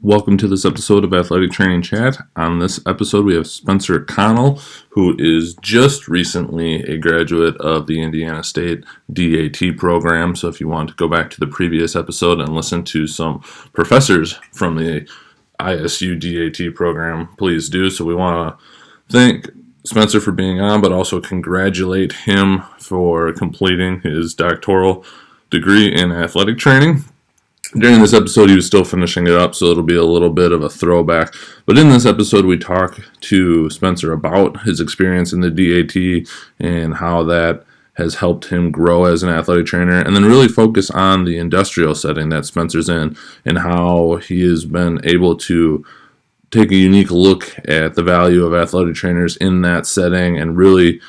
Welcome to this episode of Athletic Training Chat. On this episode, we have Spencer Connell, who is just recently a graduate of the Indiana State DAT program. So if you want to go back to the previous episode and listen to some professors from the ISU DAT program, please do. So we want to thank Spencer for being on, but also congratulate him for completing his doctoral degree in athletic training. During this episode, he was still finishing it up, so it'll be a little bit of a throwback. But in this episode, we talk to Spencer about his experience in the DAT and how that has helped him grow as an athletic trainer, and then really focus on the industrial setting that Spencer's in and how he has been able to take a unique look at the value of athletic trainers in that setting and really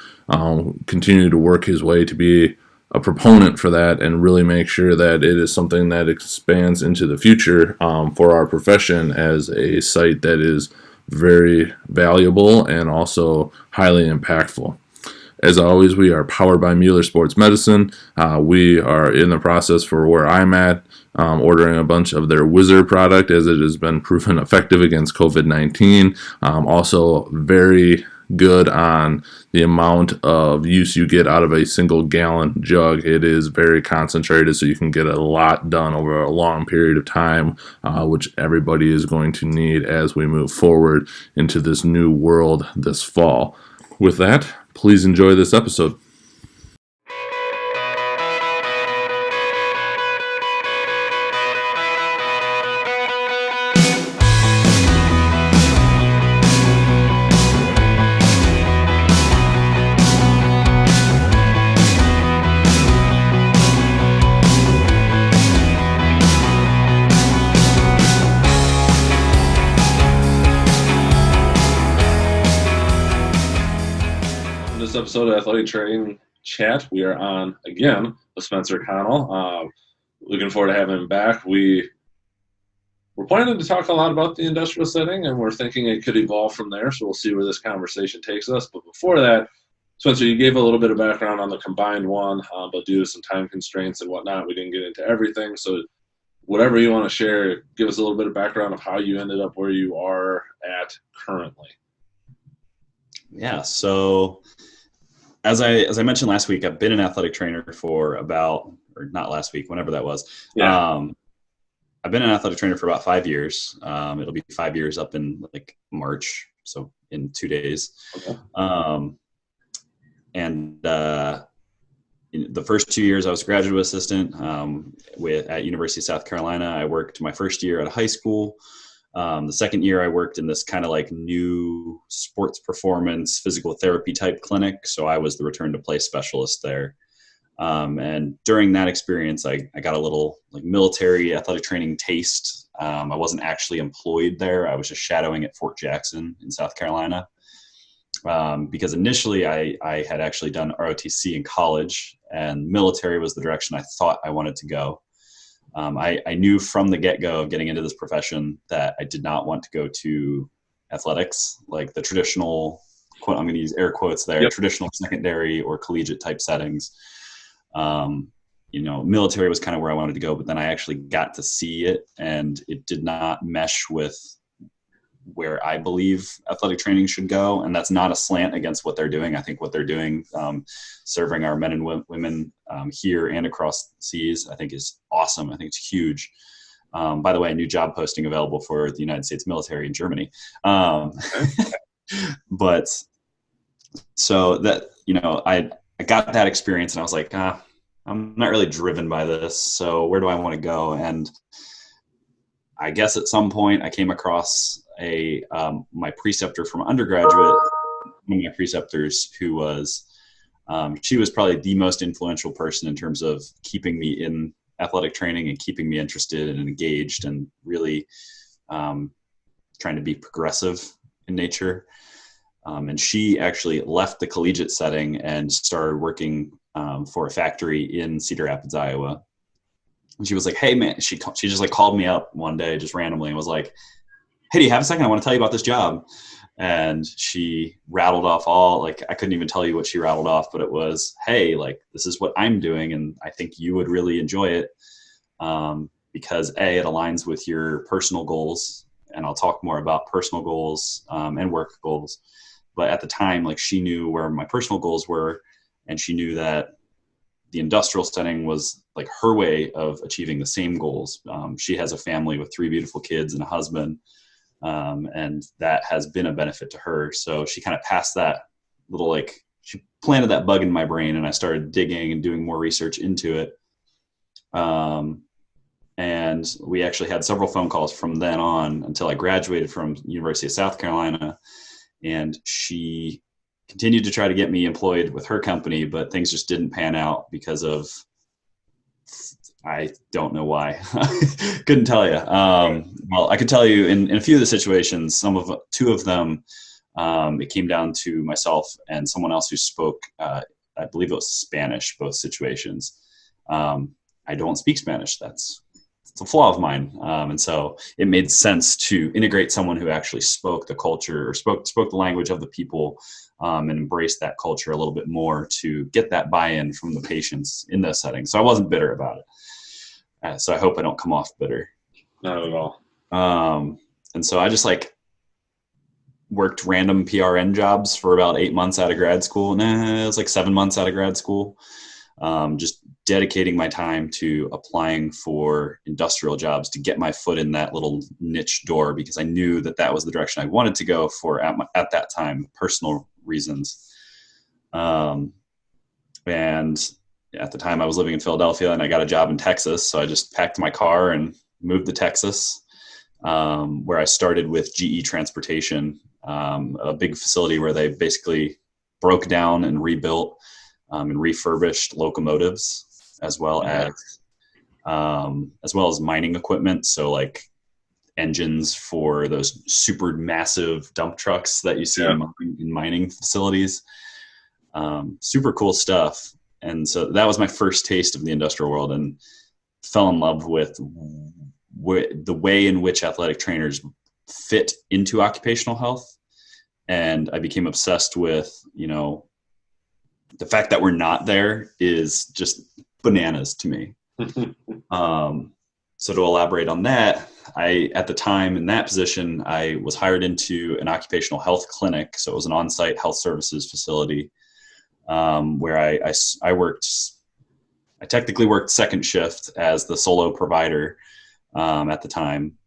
continue to work his way to be a proponent for that and really make sure that it is something that expands into the future for our profession as a site that is very valuable and also highly impactful. As always, we are powered by Mueller Sports Medicine. We are in the process for where I'm at, ordering a bunch of their Wizard product as it has been proven effective against COVID-19. Also very good on the amount of use you get out of a single gallon jug. It is very concentrated, so you can get a lot done over a long period of time, which everybody is going to need as we move forward into this new world this fall. With that, please enjoy this episode. Episode of Athletic Training Chat. We are on again with Spencer Connell. Looking forward to having him back. We're planning to talk a lot about the industrial setting, and we're thinking it could evolve from there. So we'll see where this conversation takes us. But before that, Spencer, you gave a little bit of background on the combined one, but due to some time constraints and whatnot, we didn't get into everything. So whatever you want to share, give us a little bit of background of how you ended up where you are at currently. Yeah. So As I mentioned last week, I've been an athletic trainer for not last week, whenever that was. Yeah. I've been an athletic trainer for about 5 years. It'll be 5 years up in like March, so in 2 days. Okay. In the first 2 years, I was a graduate assistant at University of South Carolina. I worked my first year at a high school. The second year I worked in this kind of like new sports performance physical therapy type clinic. So I was the return to play specialist there. And during that experience, I got a little like military athletic training taste. I wasn't actually employed there. I was just shadowing at Fort Jackson in South Carolina. Because initially I had actually done ROTC in college, and military was the direction I thought I wanted to go. I knew from the get-go of getting into this profession that I did not want to go to athletics, like the traditional, quote, I'm going to use air quotes there, Yep. Traditional secondary or collegiate type settings. Military was kind of where I wanted to go, but then I actually got to see it, and it did not mesh with where I believe athletic training should go. And that's not a slant against what they're doing. I think what they're doing, serving our men and women here and across the seas, I think is awesome. I think it's huge. By the way, a new job posting available for the United States military in Germany. But so that, I got that experience, and I was like, I'm not really driven by this. So where do I want to go? And I guess at some point I came across my preceptor from undergraduate, one of my preceptors who was, she was probably the most influential person in terms of keeping me in athletic training and keeping me interested and engaged and really trying to be progressive in nature. And she actually left the collegiate setting and started working for a factory in Cedar Rapids, Iowa. And she was like, hey man, she just like called me up one day just randomly and was like, hey, do you have a second? I want to tell you about this job. And she rattled off I couldn't even tell you what she rattled off, but it was, hey, like, this is what I'm doing, and I think you would really enjoy it. because it aligns with your personal goals, and I'll talk more about personal goals and work goals. But at the time, like, she knew where my personal goals were, and she knew that the industrial setting was like her way of achieving the same goals. She has a family with 3 beautiful kids and a husband, and that has been a benefit to her. So she kind of passed that little, like, she planted that bug in my brain, and I started digging and doing more research into it. And we actually had several phone calls from then on until I graduated from University of South Carolina. And she continued to try to get me employed with her company, but things just didn't pan out because of, I don't know why. Couldn't tell you. Well, I could tell you in a few of the situations, 2 of them, it came down to myself and someone else who spoke, I believe it was Spanish, both situations. I don't speak Spanish. It's a flaw of mine. And so it made sense to integrate someone who actually spoke the culture, or spoke the language of the people, and embraced that culture a little bit more to get that buy-in from the patients in those settings. So I wasn't bitter about it. So I hope I don't come off bitter. Not at all. And so I just worked random PRN jobs for about 8 months out of grad school. It was like 7 months out of grad school. Just dedicating my time to applying for industrial jobs to get my foot in that little niche door, because I knew that was the direction I wanted to go for at that time, personal reasons. And at the time I was living in Philadelphia, and I got a job in Texas. So I just packed my car and moved to Texas, where I started with GE Transportation, a big facility where they basically broke down and rebuilt and refurbished locomotives, as well as mining equipment. So like engines for those super massive dump trucks that you see in mining facilities. Super cool stuff. And so that was my first taste of the industrial world, and fell in love with the way in which athletic trainers fit into occupational health. And I became obsessed with, the fact that we're not there is just bananas to me. So to elaborate on that, at the time in that position, I was hired into an occupational health clinic. So it was an on-site health services facility, where I worked. I technically worked second shift as the solo provider at the time.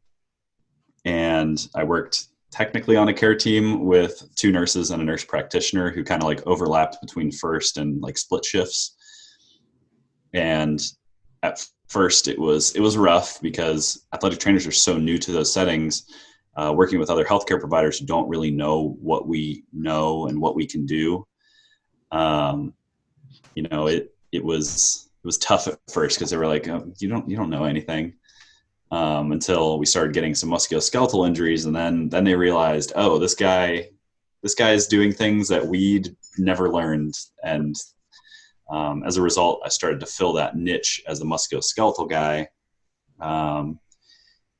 And I worked technically on a care team with 2 nurses and a nurse practitioner who kind of overlapped between first and split shifts. And at first it was rough, because athletic trainers are so new to those settings, working with other healthcare providers who don't really know what we know and what we can do. It was tough at first, because they were like, oh, you don't know anything. Until we started getting some musculoskeletal injuries, and then they realized, oh, this guy is doing things that we'd never learned. And as a result, I started to fill that niche as a musculoskeletal guy.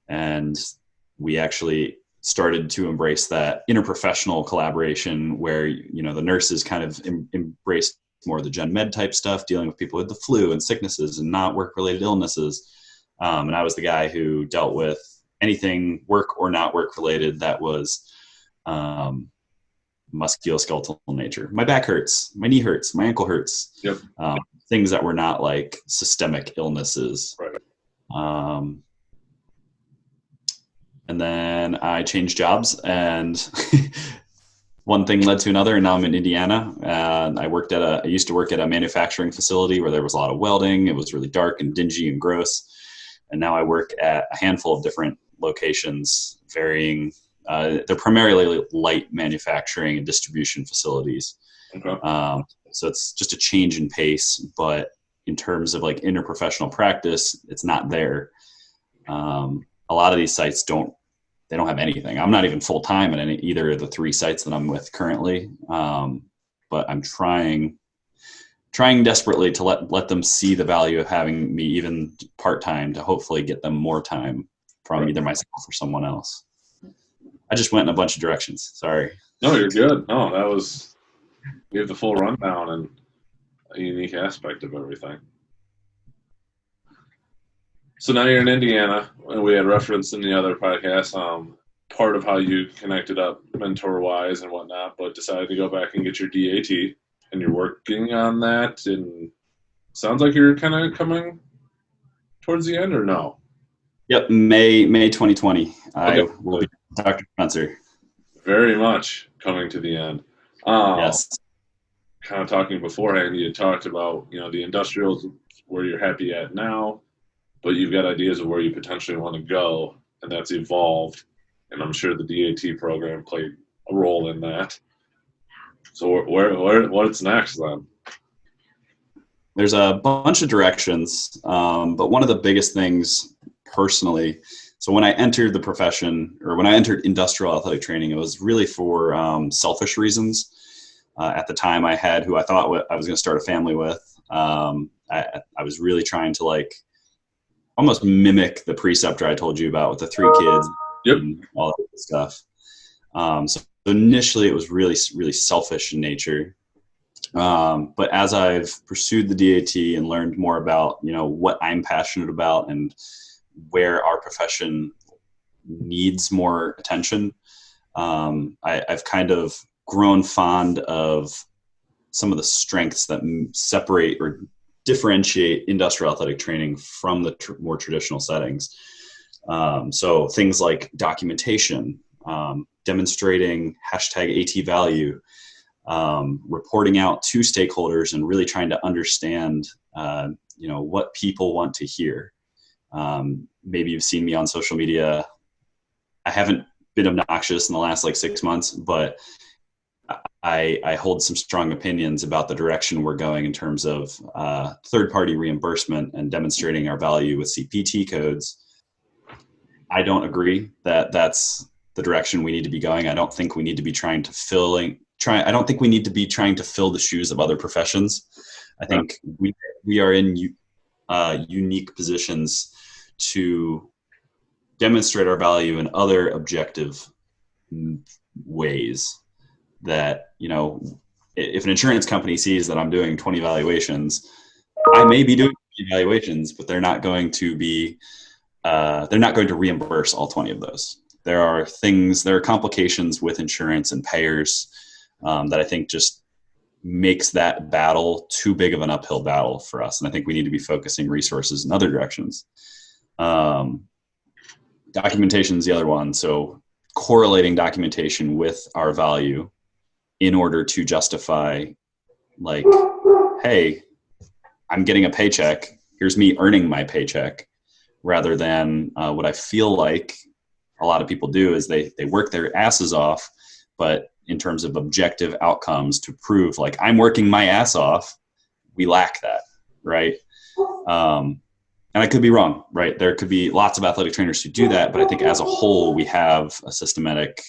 And we actually started to embrace that interprofessional collaboration where, the nurses kind of embraced more of the gen med type stuff, dealing with people with the flu and sicknesses and not work-related illnesses. And I was the guy who dealt with anything work or not work related that was musculoskeletal in nature. My back hurts, my knee hurts, my ankle hurts. Yep. Things that were not systemic illnesses. Right. And then I changed jobs, and one thing led to another, and now I'm in Indiana. I used to work at a manufacturing facility where there was a lot of welding. It was really dark and dingy and gross. And now I work at a handful of different locations, varying. They're primarily light manufacturing and distribution facilities. Okay. So it's just a change in pace, but in terms of interprofessional practice, it's not there. A lot of these sites don't have anything. I'm not even full time at either of the 3 sites that I'm with currently. But I'm trying desperately to let them see the value of having me even part-time, to hopefully get them more time from either myself or someone else. I just went in a bunch of directions. Sorry. No, you're good. No, you have the full rundown and a unique aspect of everything. So now you're in Indiana, and we had referenced in the other podcast part of how you connected up mentor-wise and whatnot, but decided to go back and get your DAT, and you're working on that, and sounds like you're kind of coming towards the end, or no? Yep, May 2020. I Okay, will be Dr. Spencer. very much coming to the end. Yes. Kind of talking beforehand, you talked about, the industrials where you're happy at now, but you've got ideas of where you potentially want to go, and that's evolved. And I'm sure the DAT program played a role in that. So what's next then? There's a bunch of directions, but one of the biggest things personally, so when I entered the profession, or when I entered industrial athletic training, it was really for selfish reasons. At the time, I had who I thought I was going to start a family with. I was really trying to almost mimic the preceptor I told you about with the 3 kids. Yep. And all that stuff. So initially, it was really, really selfish in nature. But as I've pursued the DAT and learned more about, what I'm passionate about and where our profession needs more attention, I've kind of grown fond of some of the strengths that separate or differentiate industrial athletic training from the more traditional settings. So things like documentation, demonstrating #AT value, reporting out to stakeholders and really trying to understand, what people want to hear. Maybe you've seen me on social media. I haven't been obnoxious in the last 6 months, but I hold some strong opinions about the direction we're going in terms of third-party reimbursement and demonstrating our value with CPT codes. I don't agree that that's the direction we need to be going. I don't think we need to be trying to fill the shoes of other professions. I think we are in unique positions to demonstrate our value in other objective ways that, if an insurance company sees that I'm doing 20 evaluations, I may be doing evaluations, but they're not going to reimburse all 20 of those. There are complications with insurance and payers that I think just makes that battle too big of an uphill battle for us. And I think we need to be focusing resources in other directions. Documentation is the other one. So correlating documentation with our value in order to justify, hey, I'm getting a paycheck. Here's me earning my paycheck, rather than what I feel like a lot of people do is they work their asses off, but in terms of objective outcomes to prove I'm working my ass off, we lack that, right? And I could be wrong, right? There could be lots of athletic trainers who do that, but I think as a whole, we have a systematic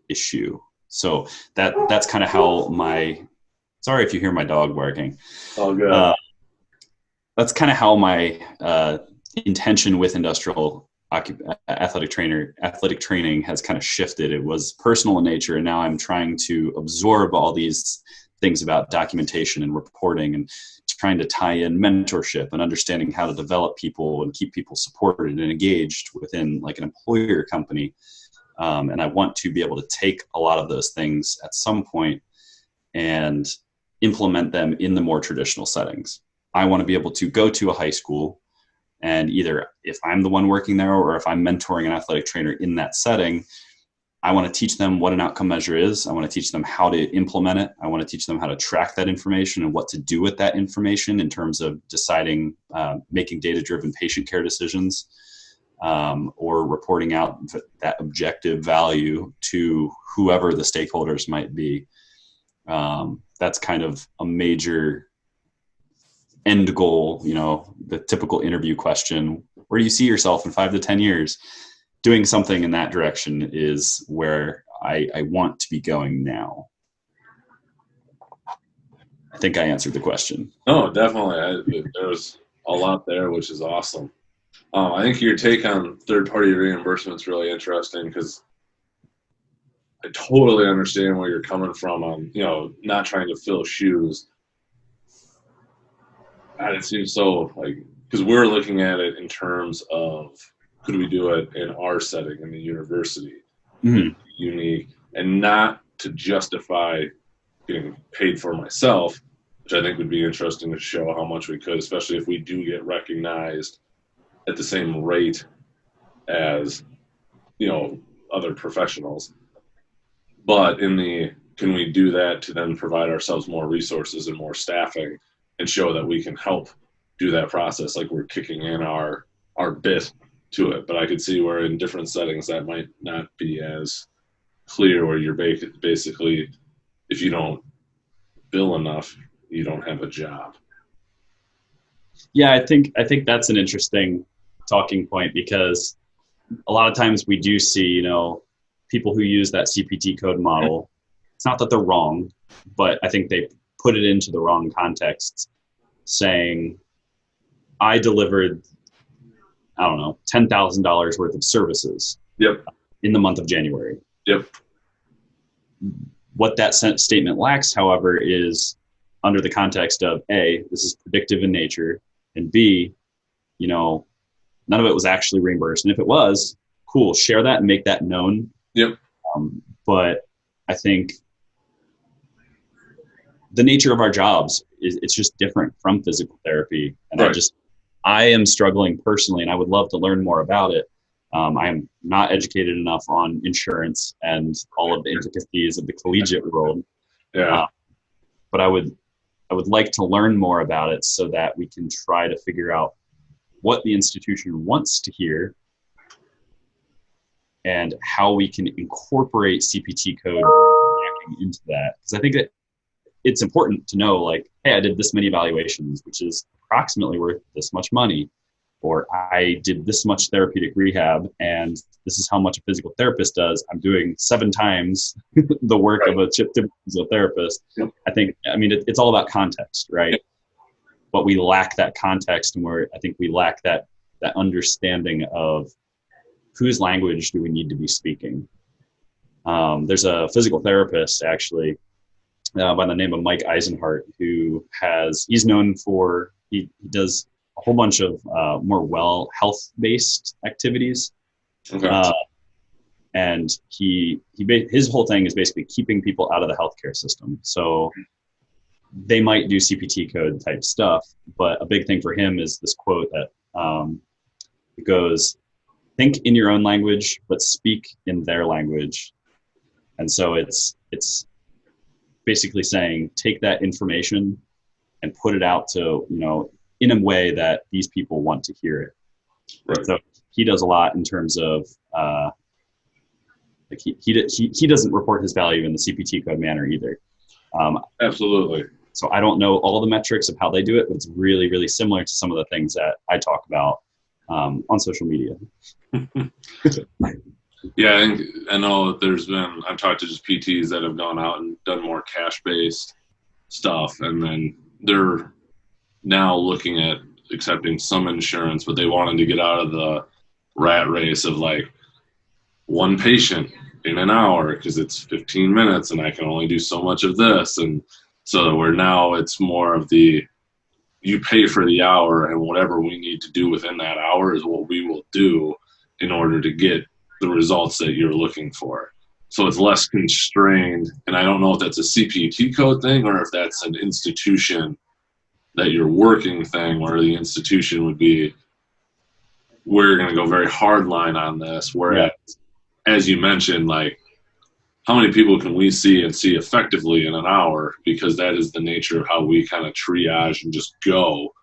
issue. So that's kind of how sorry if you hear my dog barking. Oh, good. That's kind of how my intention with industrial athletic training has kind of shifted. It was personal in nature, and now I'm trying to absorb all these things about documentation and reporting and trying to tie in mentorship and understanding how to develop people and keep people supported and engaged within an employer company. And I want to be able to take a lot of those things at some point and implement them in the more traditional settings. I want to be able to go to a high school, and either if I'm the one working there or if I'm mentoring an athletic trainer in that setting, I want to teach them what an outcome measure is. I want to teach them how to implement it. I want to teach them how to track that information and what to do with that information in terms of deciding, making data-driven patient care decisions, or reporting out that objective value to whoever the stakeholders might be. That's kind of a major end goal, the typical interview question, where do you see yourself in 5 to 10 years? Doing something in that direction is where I want to be going now. I think I answered the question. No, definitely. There was a lot there, which is awesome. I think your take on third-party reimbursement is really interesting, because I totally understand where you're coming from on, not trying to fill shoes. And it seems so because we're looking at it in terms of could we do it in our setting in the university, unique, and not to justify getting paid for myself, which I think would be interesting to show how much we could, especially if we do get recognized at the same rate as, other professionals. But can we do that to then provide ourselves more resources and more staffing and show that we can help do that process, like we're kicking in our bit to it. But I could see where in different settings that might not be as clear, where you're basically, if you don't bill enough, you don't have a job. Yeah, I think that's an interesting talking point, because a lot of times we do see, people who use that CPT code model. It's not that they're wrong, but I think they put it into the wrong context, saying, I delivered, I don't know, $10,000 worth of services in the month of January. Yep. What that statement lacks, however, is under the context of A, this is predictive in nature, and B, none of it was actually reimbursed. And if it was, cool, share that and make that known. Yep. But I think the nature of our jobs it's just different from physical therapy. And right. I am struggling personally, and I would love to learn more about it. I am not educated enough on insurance and all of the intricacies of the collegiate world. Yeah. But I would like to learn more about it so that we can try to figure out what the institution wants to hear and how we can incorporate CPT code into that. Because I think that it's important to know, like, hey, I did this many evaluations, which is approximately worth this much money, or I did this much therapeutic rehab, and this is how much a physical therapist does. I'm doing 7 times the work right. of a typical physical therapist. Yep. It's all about context, right? Yep. But we lack that context, and I think we lack that understanding of whose language do we need to be speaking. There's a physical therapist, actually, by the name of Mike Eisenhart, he's known for, he does a whole bunch of more health-based activities. Okay. And his whole thing is basically keeping people out of the healthcare system. So they might do CPT code type stuff, but a big thing for him is this quote that it goes, think in your own language, but speak in their language. And so it's basically saying, take that information and put it out to, in a way that these people want to hear it. Right. So he does a lot in terms of, he doesn't report his value in the CPT code manner either. Absolutely. So I don't know all the metrics of how they do it, but it's really, really similar to some of the things that I talk about on social media. Yeah, and I know I've talked to just PTs that have gone out and done more cash-based stuff, and then they're now looking at accepting some insurance, but they wanted to get out of the rat race of like one patient in an hour because it's 15 minutes and I can only do so much of this. And so it's more of you pay for the hour, and whatever we need to do within that hour is what we will do in order to get the results that you're looking for. So it's less constrained. And I don't know if that's a CPT code thing or if that's an institution that you're working thing, where the institution would be, we're going to go very hard line on this. Whereas, as you mentioned, like, how many people can we see effectively in an hour? Because that is the nature of how we kind of triage and just go.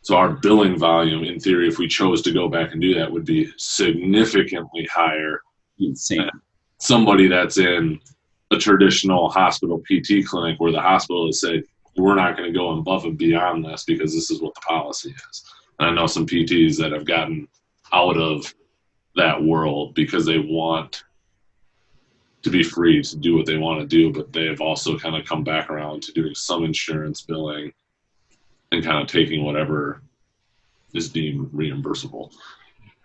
So our billing volume, in theory, if we chose to go back and do that, would be significantly higher. Insane. Somebody that's in a traditional hospital PT clinic where the hospital has said, we're not going to go above and beyond this because this is what the policy is. And I know some PTs that have gotten out of that world because they want to be free to do what they want to do, but they have also kind of come back around to doing some insurance billing and kind of taking whatever is deemed reimbursable.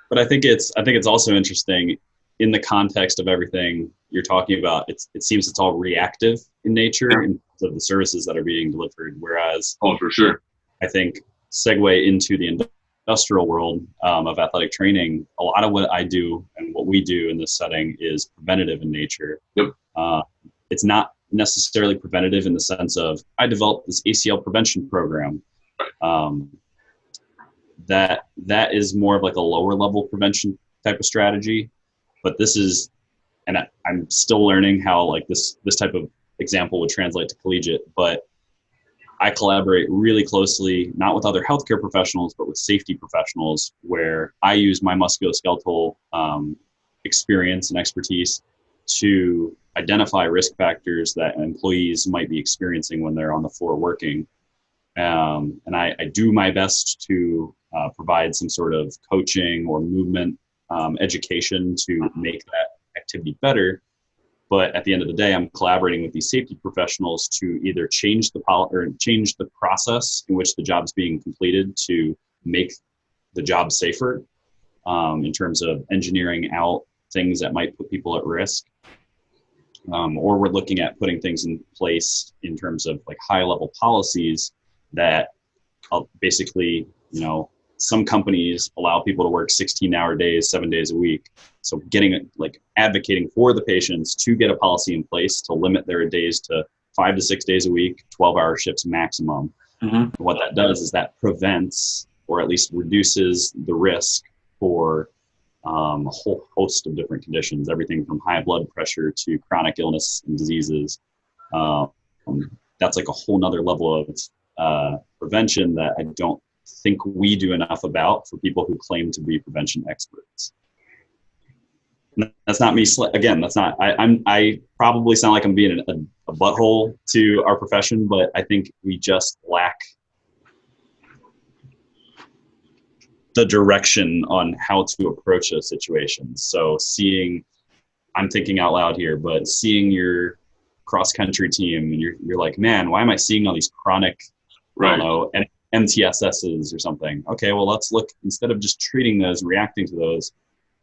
But I think it's also interesting in the context of everything you're talking about. It seems it's all reactive in nature in terms of the services that are being delivered. Whereas, for sure, I think segue into the industrial world of athletic training, a lot of what I do and what we do in this setting is preventative in nature. Yep. It's not necessarily preventative in the sense of I developed this ACL prevention program. That is more of like a lower level prevention type of strategy, but this is, and I'm still learning how like this type of example would translate to collegiate, but I collaborate really closely, not with other healthcare professionals, but with safety professionals, where I use my musculoskeletal experience and expertise to identify risk factors that employees might be experiencing when they're on the floor working. And I do my best to provide some sort of coaching or movement education to make that activity better. But at the end of the day, I'm collaborating with these safety professionals to either change the process in which the job's being completed to make the job safer, in terms of engineering out things that might put people at risk. Or we're looking at putting things in place in terms of like high level policies that basically, some companies allow people to work 16-hour days, 7 days a week. So advocating for the patients to get a policy in place to limit their days to 5 to 6 days a week, 12-hour shifts maximum. Mm-hmm. What that does is that prevents, or at least reduces, the risk for a whole host of different conditions, everything from high blood pressure to chronic illness and diseases. That's like a whole nother level of prevention that I don't think we do enough about for people who claim to be prevention experts. That's not me. Again, that's not, I probably sound like I'm being a butthole to our profession, but I think we just lack the direction on how to approach those situations. So I'm thinking out loud here, but seeing your cross-country team and you're like, man, why am I seeing all these chronic, I don't know, MTSSs or something? Okay, well, let's look, instead of just treating those and reacting to those,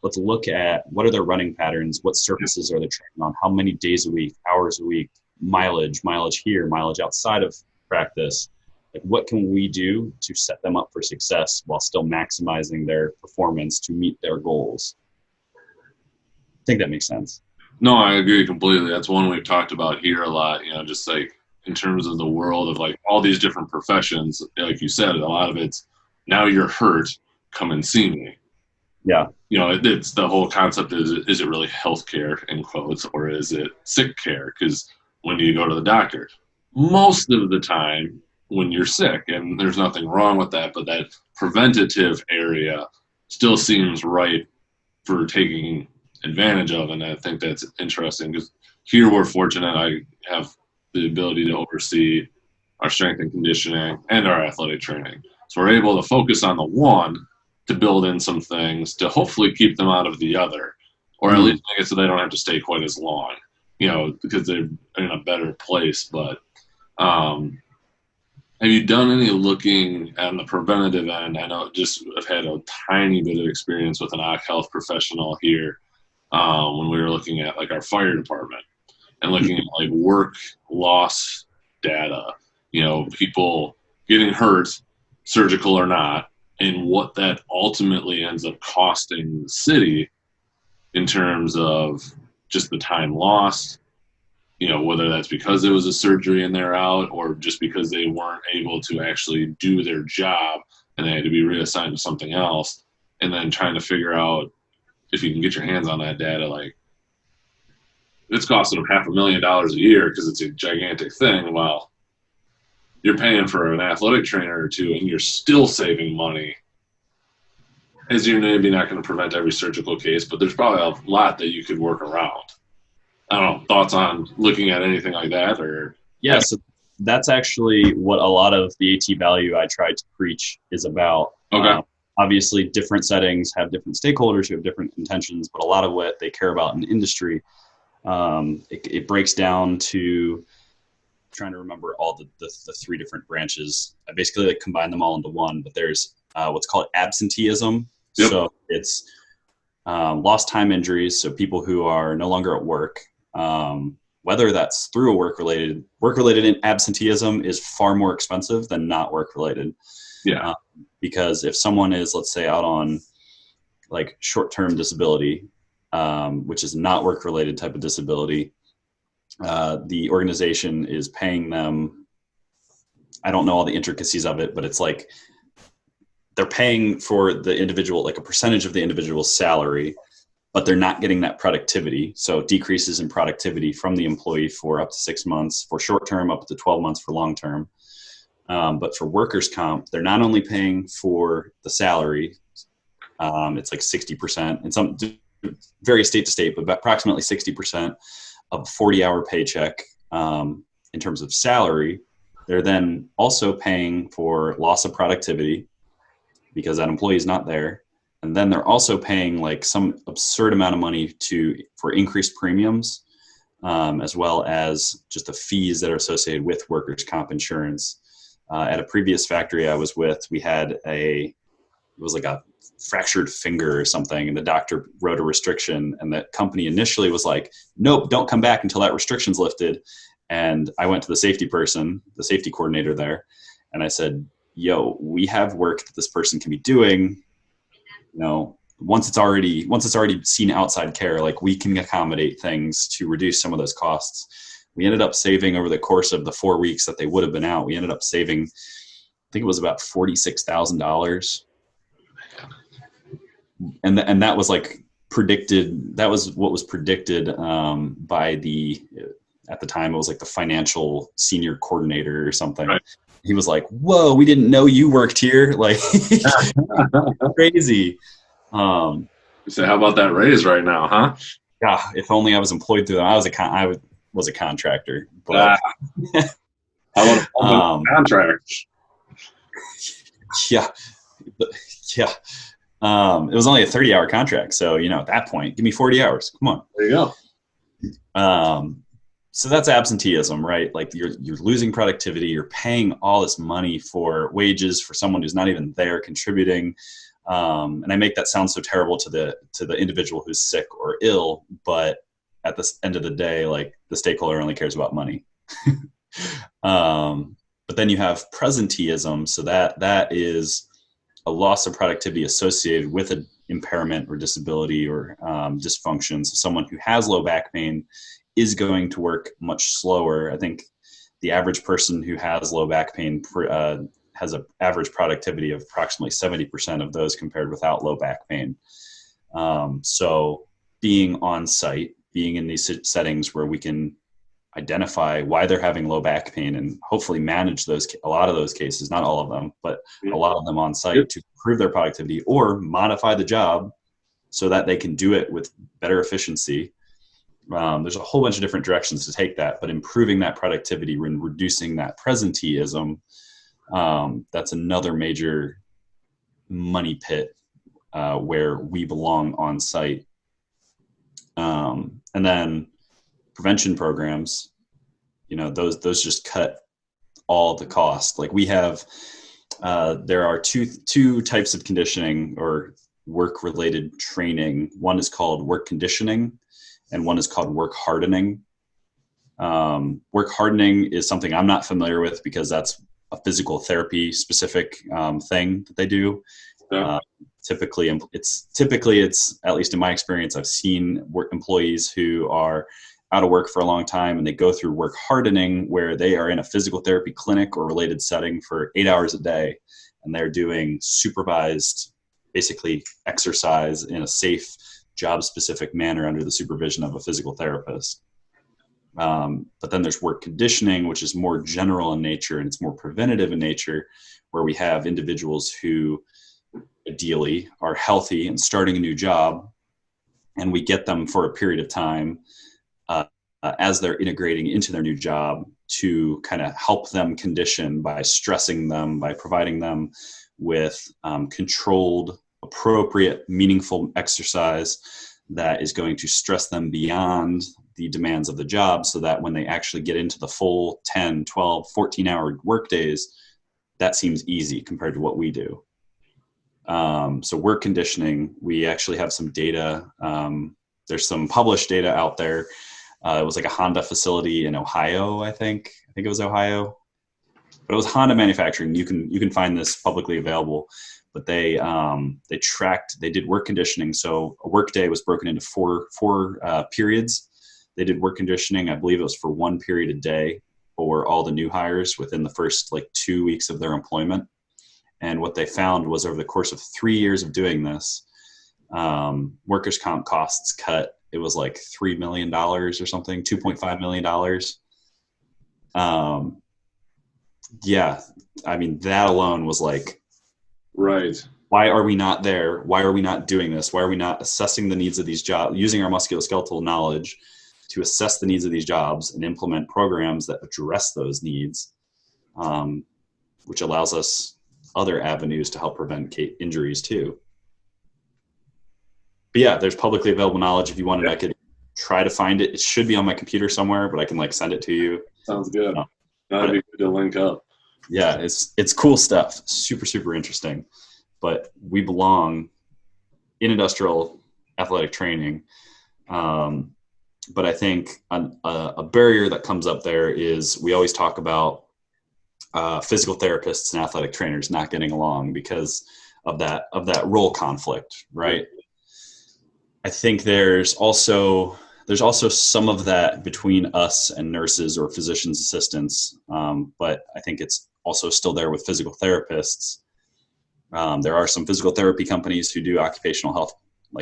let's look at what are their running patterns, what surfaces are they training on, how many days a week, hours a week, mileage here, mileage outside of practice. Like, what can we do to set them up for success while still maximizing their performance to meet their goals? I think that makes sense. No, I agree completely. That's one we've talked about here a lot, just like in terms of the world of like all these different professions. Like you said, a lot of it's now you're hurt, come and see me. Yeah. It's the whole concept is it really healthcare in quotes, or is it sick care? Because when do you go to the doctor? Most of the time when you're sick, and there's nothing wrong with that, but that preventative area still seems right for taking advantage of. And I think that's interesting because here we're fortunate. I have the ability to oversee our strength and conditioning and our athletic training. So we're able to focus on the one to build in some things to hopefully keep them out of the other, or at least make it so they don't have to stay quite as long, because they're in a better place. But have you done any looking on the preventative end? I know I've had a tiny bit of experience with an occ health professional here when we were looking at like our fire department and looking at like work loss data, people getting hurt, surgical or not, and what that ultimately ends up costing the city in terms of just the time lost, whether that's because it was a surgery and they're out, or just because they weren't able to actually do their job and they had to be reassigned to something else, and then trying to figure out if you can get your hands on that data. Like, it's costing them $500,000 a year because it's a gigantic thing. Well, you're paying for an athletic trainer or two and you're still saving money, as you're maybe not going to prevent every surgical case, but there's probably a lot that you could work around. I don't know, thoughts on looking at anything like that? Or Yes, that's actually what a lot of the AT value I try to preach is about. Okay. Obviously, different settings have different stakeholders who have different intentions, but a lot of what they care about in industry, it breaks down to trying to remember all the three different branches. I basically combine them all into one, but there's what's called absenteeism. Yep. So it's lost time injuries, so people who are no longer at work, whether that's through a work-related absenteeism is far more expensive than not work-related. Yeah. because if someone is, let's say, out on like short-term disability, which is not work-related type of disability, the organization is paying them, I don't know all the intricacies of it, but it's like they're paying for the individual, like a percentage of the individual's salary, but they're not getting that productivity. So decreases in productivity from the employee for up to 6 months, for short-term, up to 12 months for long-term. But for workers' comp, they're not only paying for the salary, it's like 60%, and some varies state to state, but approximately 60% of a 40-hour paycheck in terms of salary. They're then also paying for loss of productivity because that employee is not there. And then they're also paying like some absurd amount of money for increased premiums, as well as just the fees that are associated with workers' comp insurance. At a previous factory I was with, we had it was like a fractured finger or something, and the doctor wrote a restriction, and the company initially was like, nope, don't come back until that restriction's lifted. And I went to the safety person, the safety coordinator there, and I said, yo, we have work that this person can be doing. Once it's already seen outside care, like we can accommodate things to reduce some of those costs. We ended up saving over the course of the 4 weeks that they would have been out. We ended up saving, I think it was about $46,000. And that was like predicted. That was what was predicted by at the time, it was like the financial senior coordinator or something. Right. He was like, whoa, we didn't know you worked here. Like crazy. So how about that raise right now, huh? Yeah. If only I was employed through them. I was a contractor, but I want a contract. Yeah. Yeah. It was only a 30-hour contract. So, at that point, give me 40 hours. Come on. There you go. So that's absenteeism, right? Like you're losing productivity. You're paying all this money for wages for someone who's not even there contributing. And I make that sound so terrible to the individual who's sick or ill, but at the end of the day, like the stakeholder only cares about money. But then you have presenteeism. So that is a loss of productivity associated with an impairment or disability or dysfunction. So someone who has low back pain is going to work much slower. I think the average person who has low back pain has an average productivity of approximately 70% of those compared without low back pain. So being on site, being in these settings where we can identify why they're having low back pain and hopefully manage a lot of those cases, not all of them, but a lot of them on site to improve their productivity or modify the job so that they can do it with better efficiency. There's a whole bunch of different directions to take that, but improving that productivity and reducing that presenteeism, that's another major money pit where we belong on site. And then prevention programs, those just cut all the cost. Like we have, there are two types of conditioning or work-related training. One is called work conditioning, and one is called work hardening. Work hardening is something I'm not familiar with because that's a physical therapy specific thing that they do. Yeah. Typically it's, at least in my experience, I've seen employees who are out of work for a long time and they go through work hardening where they are in a physical therapy clinic or related setting for 8 hours a day. And they're doing supervised, basically exercise in a safe, job-specific manner under the supervision of a physical therapist. But then there's work conditioning, which is more general in nature and it's more preventative in nature, where we have individuals who ideally are healthy and starting a new job, and we get them for a period of time as they're integrating into their new job to kind of help them condition by stressing them, by providing them with controlled, appropriate, meaningful exercise that is going to stress them beyond the demands of the job so that when they actually get into the full 10, 12, 14-hour work days, that seems easy compared to what we do. So work conditioning, we actually have some data. There's some published data out there. It was like a Honda facility in Ohio, I think it was Ohio. but it was Honda Manufacturing. You can find this publicly available. But they did work conditioning. So a work day was broken into four periods. They did work conditioning. I believe it was for 1 period a day for all the new hires within the first 2 weeks of their employment. And what they found was over the course of 3 years of doing this, workers' comp costs cut. It was like $3 million or something, $2.5 million. Yeah, I mean, that alone was like, right. Why are we not there? Why are we not doing this? Why are we not assessing the needs of these jobs, using our musculoskeletal knowledge to assess the needs of these jobs and implement programs that address those needs, which allows us other avenues to help prevent injuries too. But yeah, there's publicly available knowledge. If you wanted, I could try to find it. It should be on my computer somewhere, but I can send it to you. Sounds good. That'd be good to link up. Yeah, it's cool stuff. Super, super interesting. But we belong in industrial athletic training. But I think a barrier that comes up there is we always talk about physical therapists and athletic trainers not getting along because of that role conflict, right? I think there's also some of that between us and nurses or physician's assistants, but I think it's also still there with physical therapists. There are some physical therapy companies who do occupational health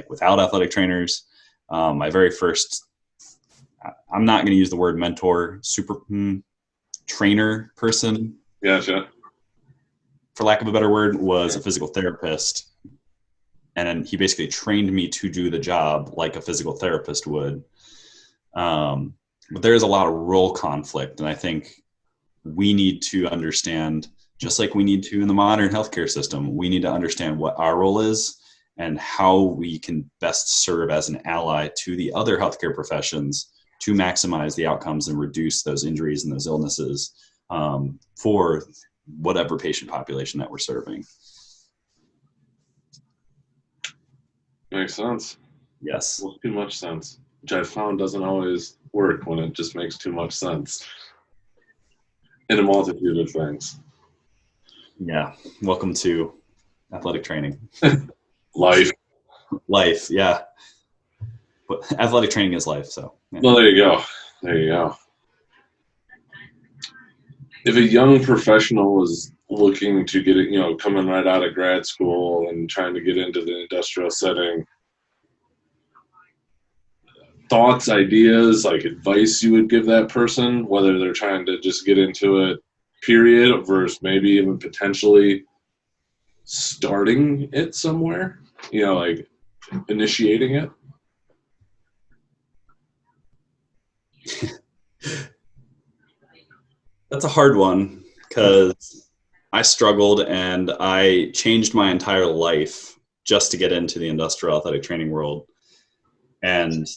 without athletic trainers. My very first, I'm not going to use the word mentor, trainer person. Gotcha. For lack of a better word, was a physical therapist. And then he basically trained me to do the job like a physical therapist would. But there is a lot of role conflict. And I think we need to understand, just like we need to in the modern healthcare system, we need to understand what our role is and how we can best serve as an ally to the other healthcare professions to maximize the outcomes and reduce those injuries and those illnesses for whatever patient population that we're serving. Makes sense. Yes. Well, too much sense, which I've found doesn't always work when it just makes too much sense in a multitude of things. Yeah. Welcome to athletic training. Life. Life, yeah. But athletic training is life, so. Yeah. Well, there you go. There you go. If a young professional was looking to get it, coming right out of grad school and trying to get into the industrial setting, thoughts, ideas, advice you would give that person, whether they're trying to just get into it, period, versus maybe even potentially starting it somewhere, initiating it? That's a hard one because I struggled and I changed my entire life just to get into the industrial athletic training world. And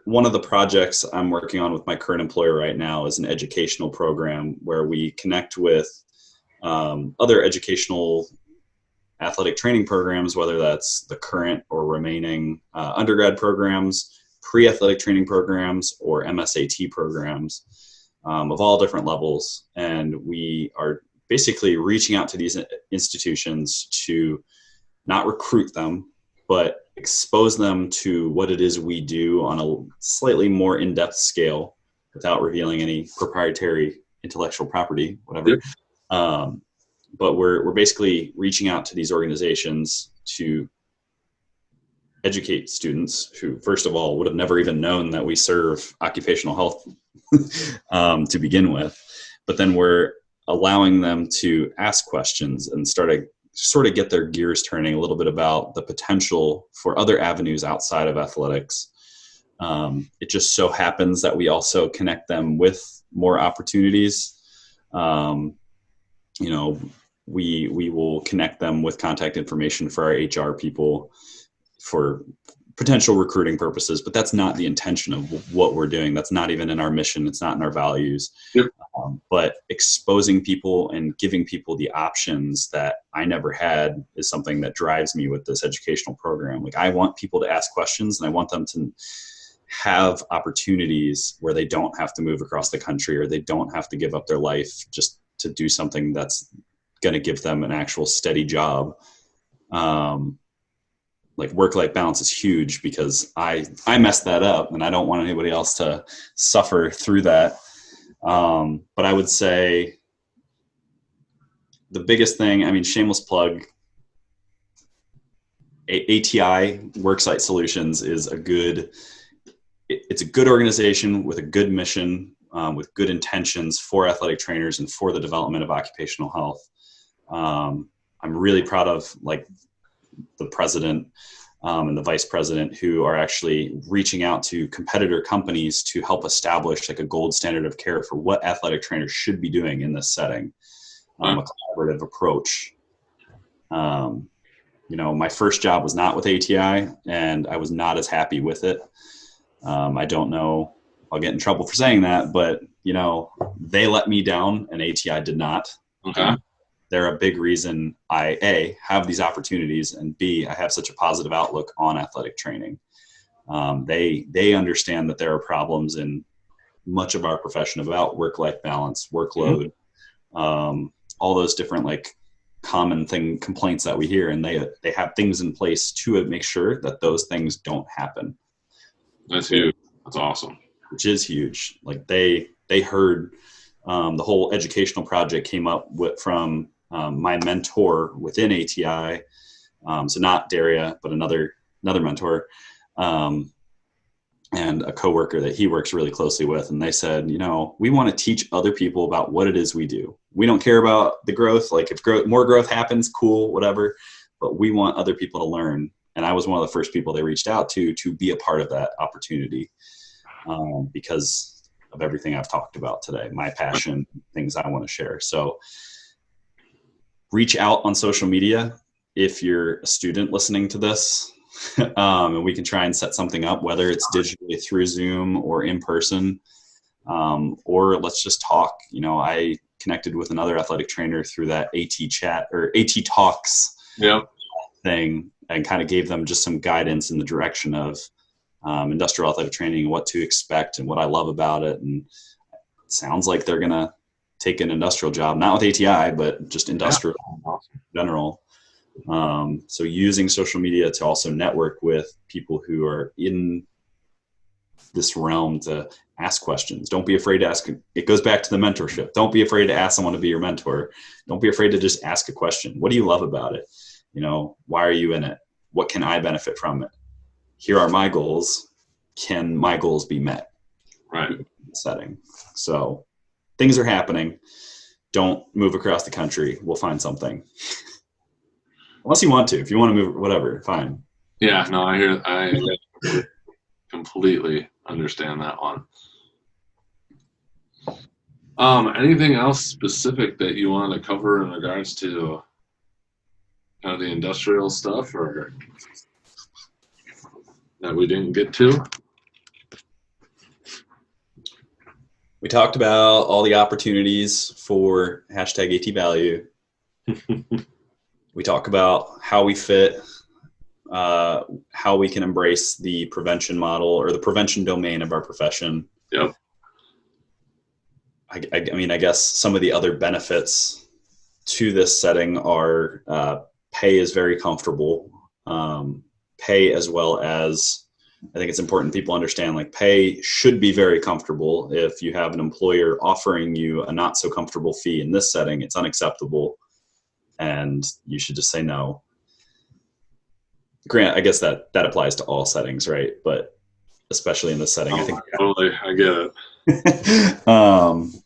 one of the projects I'm working on with my current employer right now is an educational program where we connect with other educational athletic training programs, whether that's the current or remaining undergrad programs, pre-athletic training programs, or MSAT programs of all different levels. And we are basically reaching out to these institutions to not recruit them, but expose them to what it is we do on a slightly more in-depth scale without revealing any proprietary intellectual property, whatever. Yeah. But we're basically reaching out to these organizations to educate students who, first of all, would have never even known that we serve occupational health to begin with. But then we're allowing them to ask questions and sort of get their gears turning a little bit about the potential for other avenues outside of athletics. It just so happens that we also connect them with more opportunities. We will connect them with contact information for our HR people for potential recruiting purposes, but that's not the intention of what we're doing. That's not even in our mission. It's not in our values. Yep. But exposing people and giving people the options that I never had is something that drives me with this educational program. I want people to ask questions and I want them to have opportunities where they don't have to move across the country or they don't have to give up their life just to do something that's going to give them an actual steady job. Like work-life balance is huge because I messed that up and I don't want anybody else to suffer through that. But I would say the biggest thing, I mean, shameless plug, ATI Worksite Solutions is it's a good organization with a good mission, with good intentions for athletic trainers and for the development of occupational health. I'm really proud of like the president and the vice president who are actually reaching out to competitor companies to help establish like a gold standard of care for what athletic trainers should be doing in this setting, a collaborative approach. My first job was not with ATI and I was not as happy with it. I don't know, I'll get in trouble for saying that, but they let me down and ATI did not. Okay. They're a big reason I, A, have these opportunities, and B, I have such a positive outlook on athletic training. They understand that there are problems in much of our profession about work-life balance, workload, all those different like common complaints that we hear, and they have things in place to make sure that those things don't happen. That's huge. That's awesome. Which is huge. Like they heard the whole educational project came up from my mentor within ATI. So not Daria, but another mentor, and a coworker that he works really closely with. And they said, we want to teach other people about what it is we do. We don't care about the growth. Like if more growth happens, cool, whatever, but we want other people to learn. And I was one of the first people they reached out to be a part of that opportunity, because of everything I've talked about today, my passion, things I want to share. So reach out on social media if you're a student listening to this, and we can try and set something up, whether it's digitally through Zoom or in person, or let's just talk. I connected with another athletic trainer through that AT chat or AT Talks thing, and kind of gave them just some guidance in the direction of industrial athletic training, what to expect and what I love about it. And it sounds like they're going to take an industrial job, not with ATI, but just industrial in general. So using social media to also network with people who are in this realm to ask questions. Don't be afraid to ask. It goes back to the mentorship. Don't be afraid to ask someone to be your mentor. Don't be afraid to just ask a question. What do you love about it? Why are you in it? What can I benefit from it? Here are my goals. Can my goals be met? Right. In the setting. So things are happening. Don't move across the country. We'll find something. Unless you want to. If you want to move, whatever, fine. Yeah, no, I completely understand that one. Anything else specific that you want to cover in regards to kind of the industrial stuff, or that we didn't get to? We talked about all the opportunities for #ATValue. We talk about how we fit, how we can embrace the prevention model or the prevention domain of our profession. Yep. I mean, I guess some of the other benefits to this setting are pay is very comfortable. Pay, as well as, I think it's important people understand, like, pay should be very comfortable. If you have an employer offering you a not so comfortable fee in this setting, it's unacceptable and you should just say no. Grant, I guess that applies to all settings, right? But especially in this setting, I think. Totally, I get it.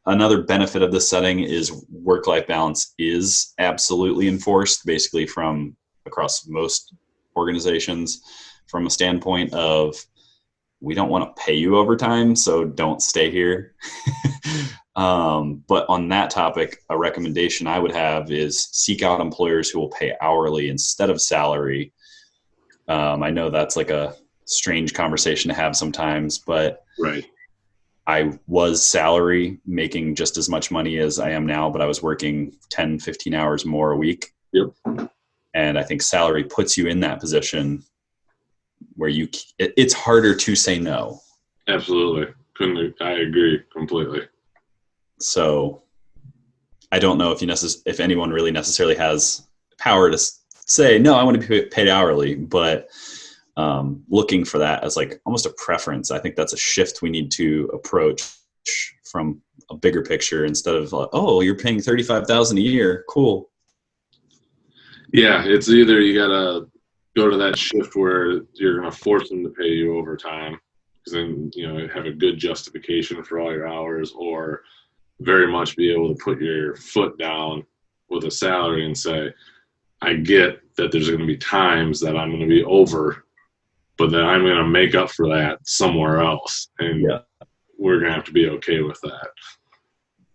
Another benefit of this setting is work-life balance is absolutely enforced, basically from across most organizations, from a standpoint of, we don't want to pay you overtime, so don't stay here. But on that topic, a recommendation I would have is seek out employers who will pay hourly instead of salary. I know that's like a strange conversation to have sometimes, but right. I was salary, making just as much money as I am now, but I was working 10, 15 hours more a week. Yep. And I think salary puts you in that position where it's harder to say no. Absolutely. I agree completely. So I don't know if anyone really necessarily has power to say, no, I want to be paid hourly, but looking for that as like almost a preference. I think that's a shift we need to approach from a bigger picture instead of like, oh, you're paying $35,000 a year. Cool. Yeah, it's either you gotta go to that shift where you're gonna force them to pay you overtime, because then have a good justification for all your hours, or very much be able to put your foot down with a salary and say, I get that there's going to be times that I'm going to be over, but then I'm going to make up for that somewhere else, and we're going to have to be okay with that.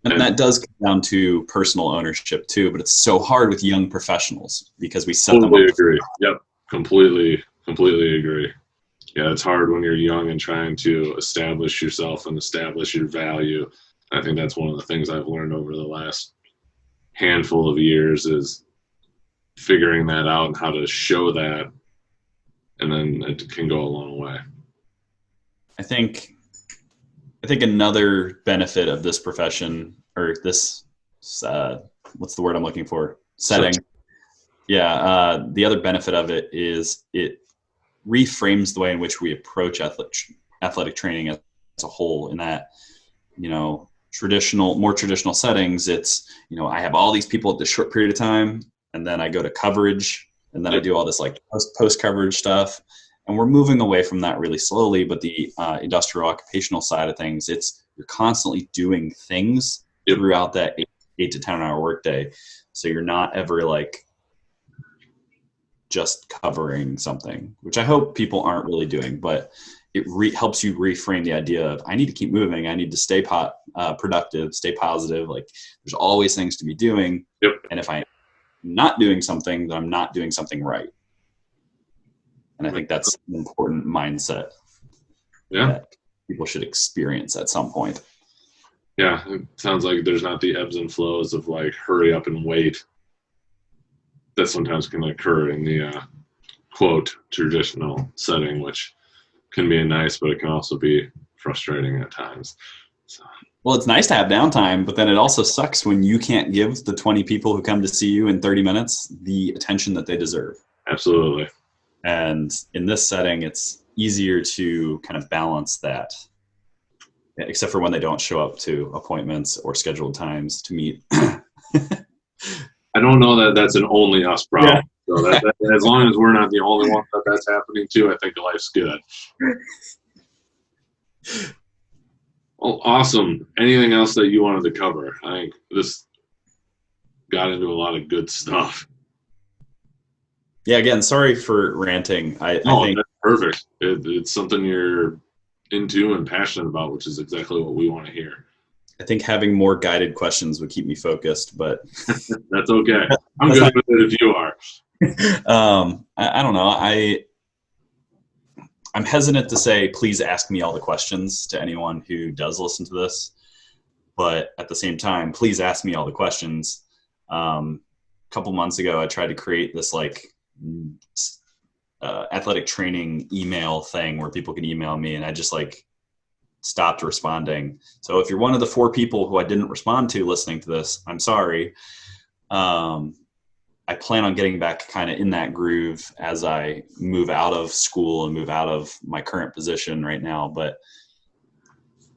And that does come down to personal ownership too, but it's so hard with young professionals because we set them up. Totally agree. Yep, completely agree. Yeah, it's hard when you're young and trying to establish yourself and establish your value. I think that's one of the things I've learned over the last handful of years is figuring that out and how to show that, and then it can go a long way. I think another benefit of this profession, or this, what's the word I'm looking for? Setting. Yeah. The other benefit of it is it reframes the way in which we approach athletic training as a whole, in that, more traditional settings, it's, I have all these people at this short period of time, and then I go to coverage, and then I do all this like post coverage stuff. And we're moving away from that really slowly. But the industrial occupational side of things, you're constantly doing things throughout that 8 to 10 hour workday. So you're not ever like just covering something, which I hope people aren't really doing, but it helps you reframe the idea of, I need to keep moving. I need to stay productive, stay positive. Like there's always things to be doing. Yep. And if I'm not doing something, then I'm not doing something right. And I think that's an important mindset that people should experience at some point. Yeah, it sounds like there's not the ebbs and flows of like hurry up and wait that sometimes can occur in the quote traditional setting, which can be nice, but it can also be frustrating at times. So. Well, it's nice to have downtime, but then it also sucks when you can't give the 20 people who come to see you in 30 minutes the attention that they deserve. Absolutely. And in this setting, it's easier to kind of balance that, except for when they don't show up to appointments or scheduled times to meet. I don't know that that's an only us problem. Yeah. So that, as long as we're not the only one that's happening to, I think life's good. Well, awesome. Anything else that you wanted to cover? I think this got into a lot of good stuff. Yeah, again, sorry for ranting. I think that's perfect. It's something you're into and passionate about, which is exactly what we want to hear. I think having more guided questions would keep me focused, but that's okay. I'm good with it if you are. I don't know. I'm hesitant to say, please ask me all the questions to anyone who does listen to this. But at the same time, please ask me all the questions. A couple months ago, I tried to create this like athletic training email thing where people can email me, and I just like stopped responding. So if you're one of the 4 people who I didn't respond to listening to this, I'm sorry. I plan on getting back kind of in that groove as I move out of school and move out of my current position right now. But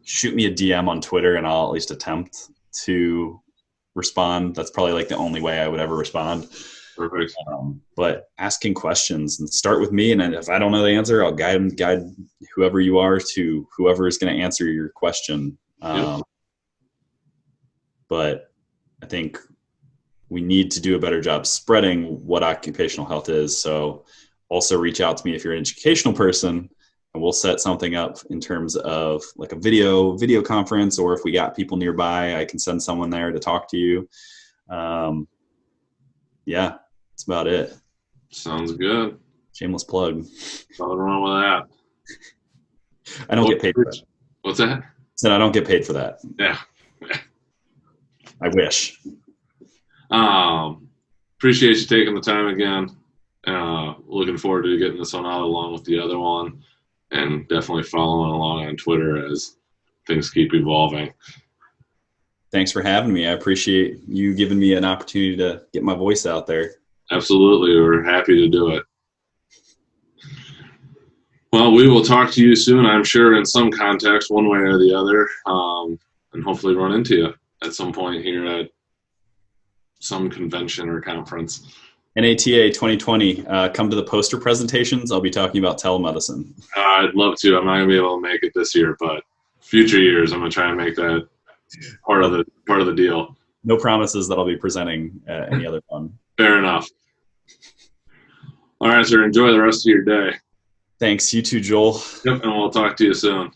shoot me a DM on Twitter and I'll at least attempt to respond. That's probably like the only way I would ever respond. Perfect. But asking questions, and start with me. And if I don't know the answer, I'll guide whoever you are to whoever is going to answer your question. But I think we need to do a better job spreading what occupational health is. So also reach out to me if you're an educational person, and we'll set something up in terms of like a video conference, or if we got people nearby, I can send someone there to talk to you. Yeah, that's about it. Sounds good. Shameless plug. Nothing wrong with that. I don't get paid for that. What's that? Said I don't get paid for that. Yeah. I wish. Appreciate you taking the time again. Looking forward to getting this one out along with the other one, and definitely following along on Twitter as things keep evolving. Thanks for having me. I appreciate you giving me an opportunity to get my voice out there. Absolutely. We're happy to do it. Well, we will talk to you soon, I'm sure, in some context, one way or the other, and hopefully run into you at some point here at some convention or conference. NATA 2020, come to the poster presentations. I'll be talking about telemedicine. I'd love to. I'm not going to be able to make it this year, but future years, I'm going to try and make that part of the deal. No promises that I'll be presenting any other one. Fair enough. All right, sir. Enjoy the rest of your day. Thanks. You too, Joel. Yep, and we'll talk to you soon.